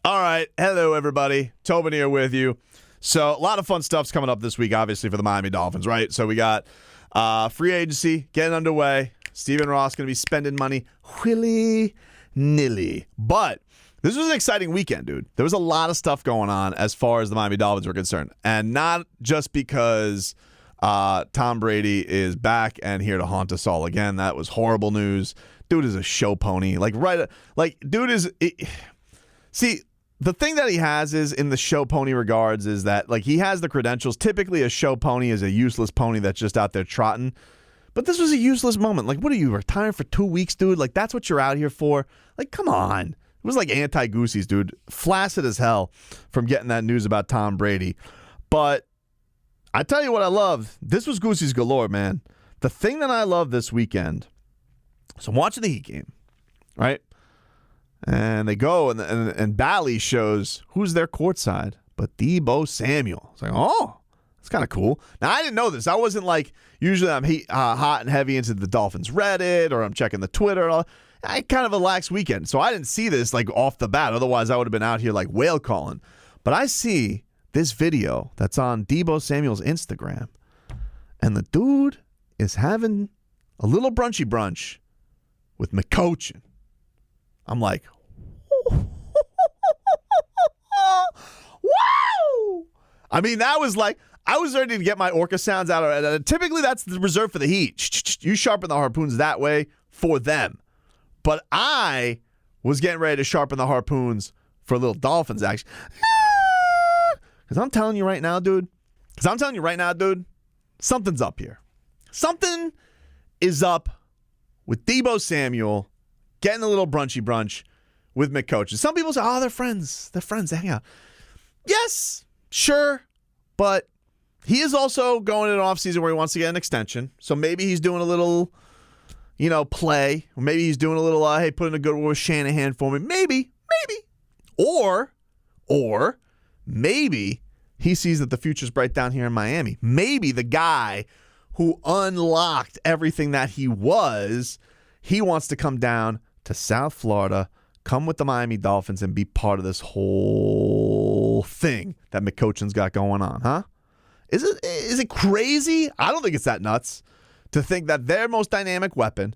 All right. Hello, everybody. Tobin here with you. So a lot of fun stuff's coming up this week, obviously, for the Miami Dolphins, right? So we got free agency getting underway. Stephen Ross going to be spending money willy-nilly. But this was an exciting weekend, dude. There was a lot of stuff going on as far as the Miami Dolphins were concerned. And not just because Tom Brady is back and here to haunt us all again. That was horrible news. Dude is a show pony. See, the thing that he has is in the show pony regards is that he has the credentials. Typically a show pony is a useless pony that's just out there trotting. But this was a useless moment. What are you, retiring for 2 weeks, dude? That's what you're out here for? Come on. It was like anti-Goosies, dude. Flaccid as hell from getting that news about Tom Brady. But I tell you what I love. This was Goosies galore, man. The thing that I love this weekend, so I'm watching the Heat game, right? And they go, and Bally shows who's there courtside, but Deebo Samuel. It's oh, that's kind of cool. Now, I didn't know this. I wasn't usually I'm hot and heavy into the Dolphins Reddit, or I'm checking the Twitter. I kind of a lax weekend, so I didn't see this off the bat. Otherwise, I would have been out here whale calling. But I see this video that's on Deebo Samuel's Instagram, and the dude is having a little brunchy brunch with McCoachin. I'm like, wow! I mean, that was I was ready to get my orca sounds out. Typically, that's reserved for the Heat. You sharpen the harpoons that way for them. But I was getting ready to sharpen the harpoons for a little Dolphins action. Because I'm telling you right now, dude, something's up here. Something is up with Deebo Samuel getting a little brunchy brunch with McCoachin. Some people say, oh, they're friends. They're friends. They hang out. Yes, sure. But he is also going in an offseason where he wants to get an extension. So maybe he's doing a little, play. Or maybe he's doing a little, hey, put in a good word with Shanahan for me. Maybe. Or maybe he sees that the future's bright down here in Miami. Maybe the guy who unlocked everything that he wants to come down to South Florida, come with the Miami Dolphins, and be part of this whole thing that McCoachin's got going on, huh? Is it crazy? I don't think it's that nuts to think that their most dynamic weapon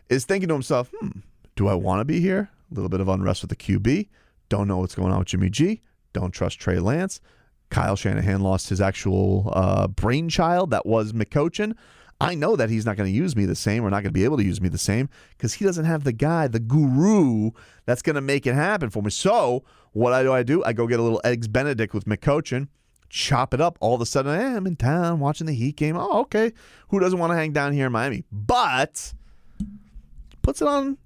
is thinking to himself, do I want to be here? A little bit of unrest with the QB. Don't know what's going on with Jimmy G. Don't trust Trey Lance. Kyle Shanahan lost his actual brainchild that was McCoachin. I know that he's not going to use me the same, or not going to be able to use me the same, because he doesn't have the guy, the guru, that's going to make it happen for me. So what do? I go get a little Eggs Benedict with McCoachin, chop it up. All of a sudden, I'm in town watching the Heat game. Oh, okay. Who doesn't want to hang down here in Miami? But puts it on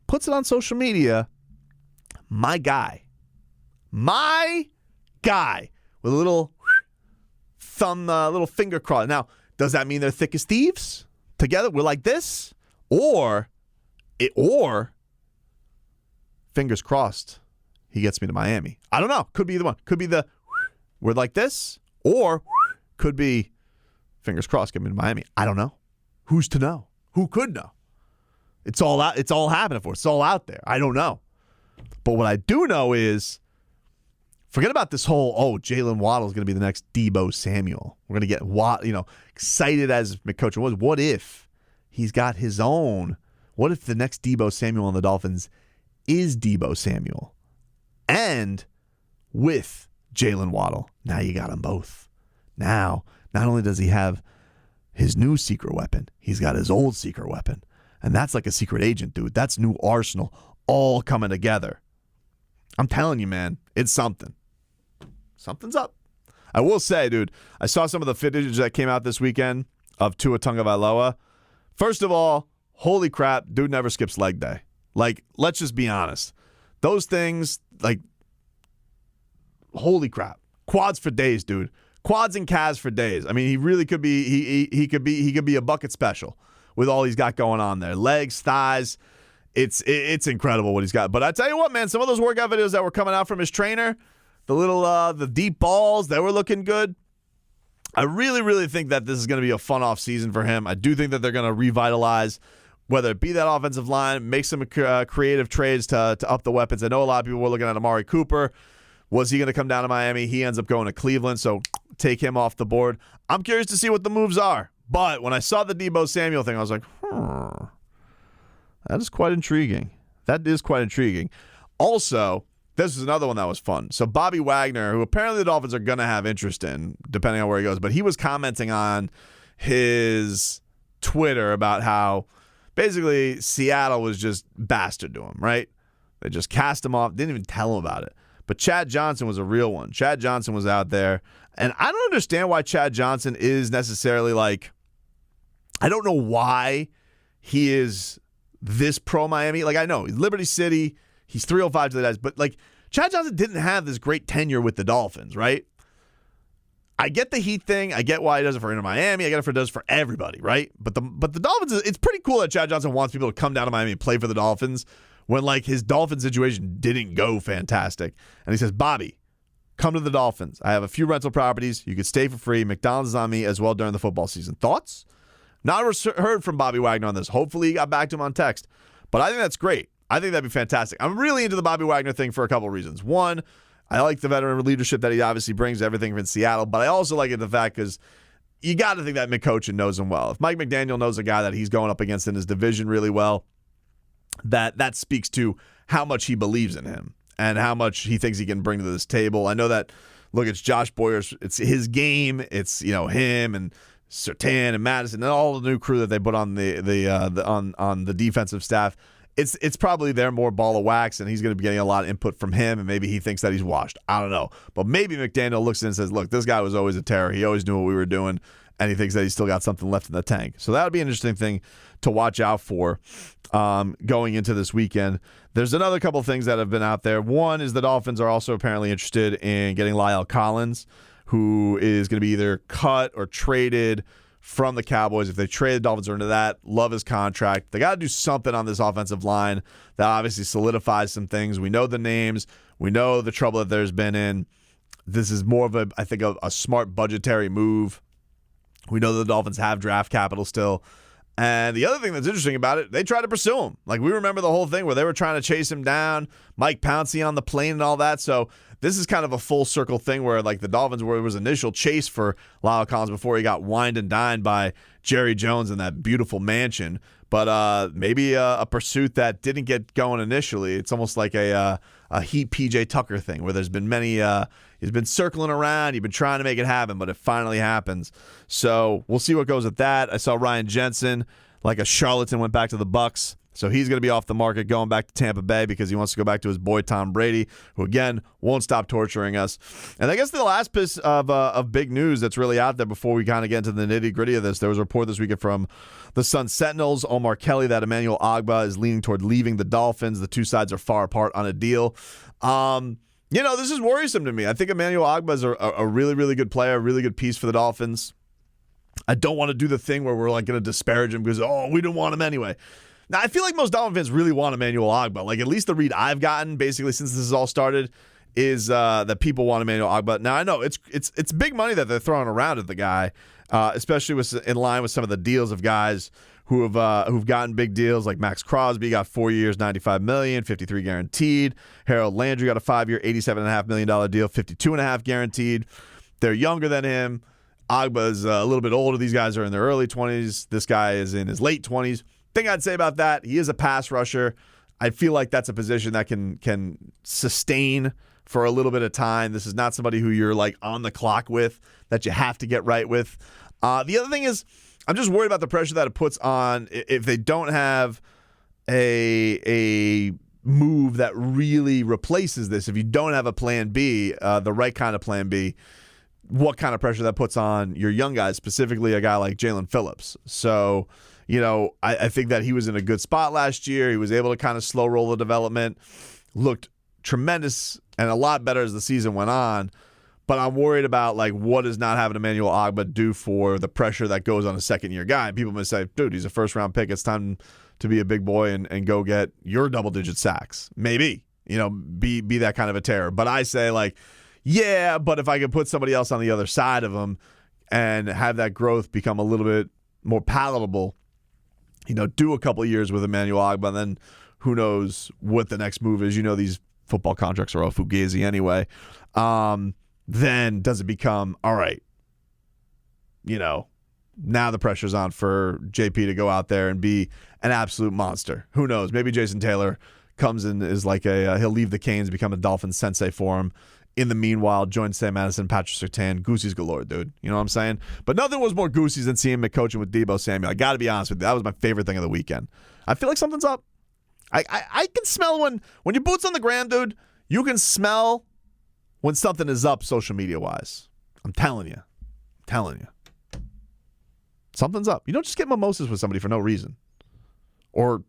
social media. My guy with a little thumb, little finger cross. Now, does that mean they're thick as thieves together? We're like this? Or fingers crossed, he gets me to Miami. I don't know. Could be either one. Could be we're like this, or could be fingers crossed, get me to Miami. I don't know. Who's to know? Who could know? It's all out. It's all happening for us. It's all out there. I don't know. But what I do know is, forget about this whole, Jalen Waddle is going to be the next Deebo Samuel. We're going to get excited as McCoachin was. What if he's got his own? What if the next Deebo Samuel on the Dolphins is Deebo Samuel? And with Jalen Waddle, now you got them both. Now, not only does he have his new secret weapon, he's got his old secret weapon. And that's like a secret agent, dude. That's new arsenal all coming together. I'm telling you, man, it's something. Something's up. I will say, dude, I saw some of the footage that came out this weekend of Tua Tagovailoa. First of all, holy crap, dude never skips leg day. Let's just be honest. Those things, holy crap. Quads for days, dude. Quads and calves for days. I mean, he really could be, he could be a bucket special with all he's got going on there. Legs, thighs. It's incredible what he's got. But I tell you what, man, some of those workout videos that were coming out from his trainer, the deep balls, they were looking good. I really, really think that this is going to be a fun off season for him. I do think that they're going to revitalize, whether it be that offensive line, make some creative trades to up the weapons. I know a lot of people were looking at Amari Cooper. Was he going to come down to Miami? He ends up going to Cleveland, so take him off the board. I'm curious to see what the moves are. But when I saw the Deebo Samuel thing, I was like, that is quite intriguing. That is quite intriguing. Also, this is another one that was fun. So Bobby Wagner, who apparently the Dolphins are going to have interest in, depending on where he goes, but he was commenting on his Twitter about how basically Seattle was just bastard to him, right? They just cast him off, didn't even tell him about it. But Chad Johnson was a real one. Chad Johnson was out there. And I don't understand why Chad Johnson is necessarily like, I don't know why he is this pro-Miami. Like, I know, Liberty City, he's 305 to the guys, but like, Chad Johnson didn't have this great tenure with the Dolphins, right? I get the Heat thing. I get why he does it for Inter Miami. I get it for does for everybody, right? But the Dolphins, it's pretty cool that Chad Johnson wants people to come down to Miami and play for the Dolphins when like his Dolphin situation didn't go fantastic. And he says, Bobby, come to the Dolphins. I have a few rental properties. You could stay for free. McDonald's is on me as well during the football season. Thoughts? Not heard from Bobby Wagner on this. Hopefully he got back to him on text. But I think that's great. I think that'd be fantastic. I'm really into the Bobby Wagner thing for a couple of reasons. One, I like the veteran leadership that he obviously brings to everything from Seattle, but I also like it the fact because you got to think that McCochin knows him well. If Mike McDaniel knows a guy that he's going up against in his division really well, that speaks to how much he believes in him and how much he thinks he can bring to this table. I know that, look, it's Josh Boyer's, it's his game. It's, him and Surtain and Madison and all the new crew that they put on on the defensive staff. It's probably they're more ball of wax, and he's going to be getting a lot of input from him, and maybe he thinks that he's washed. I don't know. But maybe McDaniel looks in and says, look, this guy was always a terror. He always knew what we were doing, and he thinks that he's still got something left in the tank. So that would be an interesting thing to watch out for going into this weekend. There's another couple of things that have been out there. One is the Dolphins are also apparently interested in getting La'el Collins, who is going to be either cut or traded from the Cowboys. If they trade, the Dolphins are into that. Love his contract. They got to do something on this offensive line that obviously solidifies some things. We know the names. We know the trouble that there's been in. This is more of a smart budgetary move. We know the Dolphins have draft capital still. And the other thing that's interesting about it, they tried to pursue him. Like, we remember the whole thing where they were trying to chase him down, Mike Pouncey on the plane and all that. So this is kind of a full circle thing where, like, the Dolphins where it was initial chase for La'el Collins before he got wined and dined by Jerry Jones in that beautiful mansion. But maybe a pursuit that didn't get going initially. It's almost like a Heat PJ Tucker thing where there's been many he's been circling around, you've been trying to make it happen, but it finally happens. So we'll see what goes with that. I saw Ryan Jensen, like a charlatan, went back to the Bucs. So he's going to be off the market going back to Tampa Bay because he wants to go back to his boy Tom Brady, who, again, won't stop torturing us. And I guess the last piece of big news that's really out there before we kind of get into the nitty-gritty of this, there was a report this weekend from the Sun Sentinels, Omar Kelly, that Emmanuel Ogbah is leaning toward leaving the Dolphins. The two sides are far apart on a deal. This is worrisome to me. I think Emmanuel Ogbah is a really, really good player, a really good piece for the Dolphins. I don't want to do the thing where we're like going to disparage him because, we didn't want him anyway. Now, I feel like most Dolphin fans really want Emmanuel Ogbah. Like, at least the read I've gotten, basically, since this has all started, is that people want Emmanuel Ogbah. Now, I know it's big money that they're throwing around at the guy, especially in line with some of the deals of guys who've gotten big deals. Like Max Crosby got 4 years, $95 million, $53 guaranteed. Harold Landry got a 5-year, $87.5 million deal, $52.5 guaranteed. They're younger than him. Ogbah's a little bit older. These guys are in their early 20s. This guy is in his late 20s. Thing I'd say about that, he is a pass rusher. I feel like that's a position that can sustain for a little bit of time. This is not somebody who you're like on the clock with, that you have to get right with. The other thing is, I'm just worried about the pressure that it puts on if they don't have a move that really replaces this. If you don't have a plan B, the right kind of plan B, what kind of pressure that puts on your young guys, specifically a guy like Jalen Phillips. So, I think that he was in a good spot last year. He was able to kind of slow roll the development, looked tremendous and a lot better as the season went on. But I'm worried about, like, what does not having Emmanuel Ogbah do for the pressure that goes on a second-year guy? And people may say, dude, he's a first-round pick. It's time to be a big boy and go get your double-digit sacks. Maybe, be that kind of a terror. But I say, like, yeah, but if I could put somebody else on the other side of him and have that growth become a little bit more palatable, do a couple of years with Emmanuel Ogbah, then who knows what the next move is. These football contracts are all fugazi anyway. Then does it become, all right, now the pressure's on for JP to go out there and be an absolute monster. Who knows? Maybe Jason Taylor comes in is like he'll leave the Canes, become a Dolphins sensei for him. In the meanwhile, join Sam Madison, Patrick Surtain, Goosey's galore, dude. You know what I'm saying? But nothing was more Goosey's than seeing him coaching with Deebo Samuel. I got to be honest with you. That was my favorite thing of the weekend. I feel like something's up. I can smell when your boots on the ground, dude, you can smell when something is up social media-wise. I'm telling you. Something's up. You don't just get mimosas with somebody for no reason. Or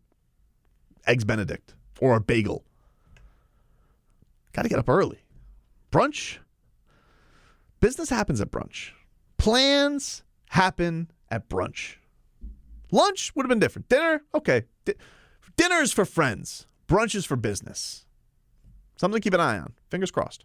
Eggs Benedict. Or a bagel. Got to get up early. Brunch. Business happens at brunch. Plans happen at brunch. Lunch would have been different. Dinner, okay. Dinner is for friends. Brunch is for business. Something to keep an eye on. Fingers crossed.